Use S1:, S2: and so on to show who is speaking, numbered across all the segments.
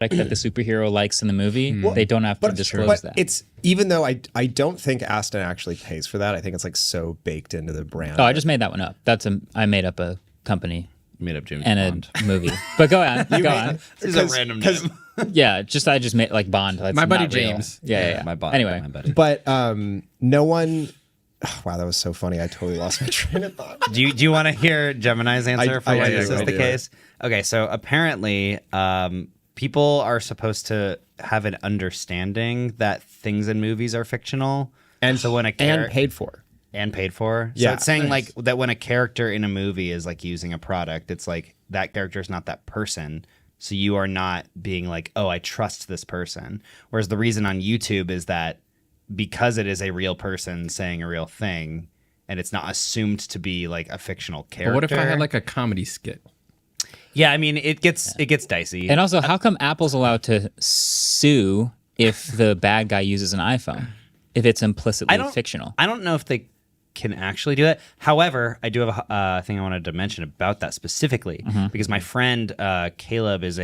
S1: that the superhero likes in the movie, they don't have to disclose that.
S2: It's even though I don't think Aston actually pays for that. I think it's like so baked into the brand.
S1: Oh, I just made that one up. I made up a company.
S3: You made up James
S1: and
S3: Bond.
S1: A movie. But go on. Go on.
S3: This is a random name.
S1: Yeah, I just made like Bond. That's
S4: my buddy
S1: not real.
S4: James.
S1: Yeah.
S3: My Bond.
S1: Anyway,
S3: my buddy.
S2: But no one. Oh, wow, that was so funny. I totally lost my train of thought.
S3: Do you want to hear Gemini's answer for why this is the
S2: do.
S3: case? Okay, so apparently, people are supposed to have an understanding that things in movies are fictional,
S2: And
S3: so when
S2: and paid for.
S3: and paid for. So
S2: Yeah.
S3: it's saying like that when a character in a movie is like using a product, it's like that character is not that person. So you are not being like, oh, I trust this person. Whereas the reason on YouTube is that because it is a real person saying a real thing, and it's not assumed to be like a fictional character.
S4: But what if I had like a comedy skit?
S3: Yeah, I mean, it gets dicey.
S1: and also, how come Apple's allowed to sue if the bad guy uses an iPhone if it's implicitly fictional?
S3: I don't know if they can actually do that. However, I do have a thing I wanted to mention about that specifically because my friend Caleb he's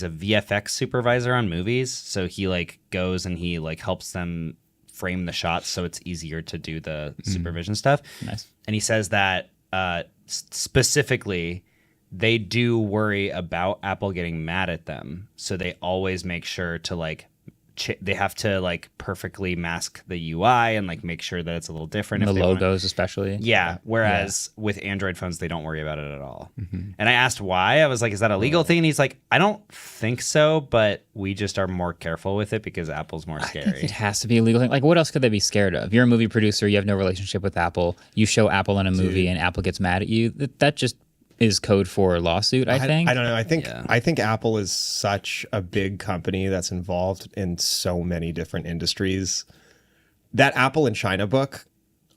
S3: a VFX supervisor on movies, so he like goes and he like helps them frame the shots so it's easier to do the supervision stuff.
S1: Nice.
S3: And he says that specifically they do worry about Apple getting mad at them, so they always make sure to like they have to like perfectly mask the UI and like make sure that it's a little different.
S1: The
S3: if they
S1: logos, especially.
S3: Yeah. Whereas with Android phones, they don't worry about it at all. And I asked why. I was like, is that a legal thing? And he's like, I don't think so, but we just are more careful with it because Apple's more scary.
S1: It has to be a legal thing. Like, what else could they be scared of? You're a movie producer. You have no relationship with Apple. You show Apple in a movie and Apple gets mad at you. That just is code for a lawsuit, I think.
S2: I don't know. I think Apple is such a big company that's involved in so many different industries. That Apple in China book,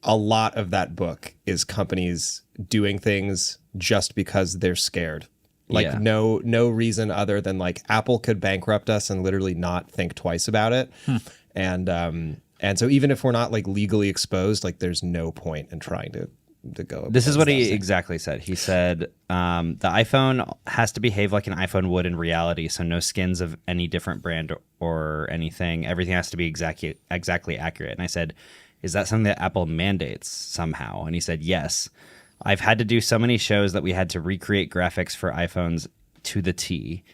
S2: a lot of that book is companies doing things just because they're scared. Like no reason other than like Apple could bankrupt us and literally not think twice about it. And so even if we're not like legally exposed, like there's no point in trying to go.
S3: This is what he exactly said. He said, the iPhone has to behave like an iPhone would in reality, so no skins of any different brand or anything. Everything has to be exactly accurate. And I said, is that something that Apple mandates somehow? And he said, yes. I've had to do so many shows that we had to recreate graphics for iPhones to the T.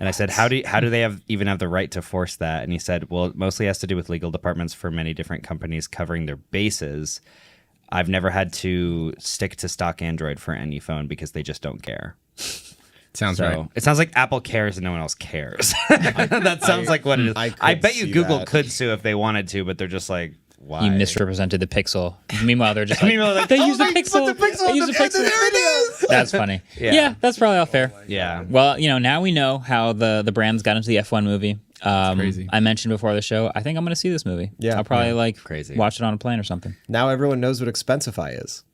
S3: And I said, how do they even have the right to force that? And he said, well, it mostly has to do with legal departments for many different companies covering their bases. I've never had to stick to stock Android for any phone because they just don't care.
S4: Sounds right.
S3: It sounds like Apple cares and no one else cares. That sounds like what it is. I bet you Google could sue if they wanted to, but they're just like, why?
S1: You misrepresented the Pixel. Meanwhile, they're just like, they use the Pixel. They use the Pixel.
S2: There it is.
S1: That's funny. Yeah, that's probably all fair.
S3: Yeah.
S1: Well, now we know how the brands got into the F1 movie.
S4: Crazy.
S1: I mentioned before the show, I think I'm going to see this movie.
S2: Yeah.
S1: I'll probably
S3: Crazy.
S1: watch it on a plane or something.
S2: Now everyone knows what Expensify is.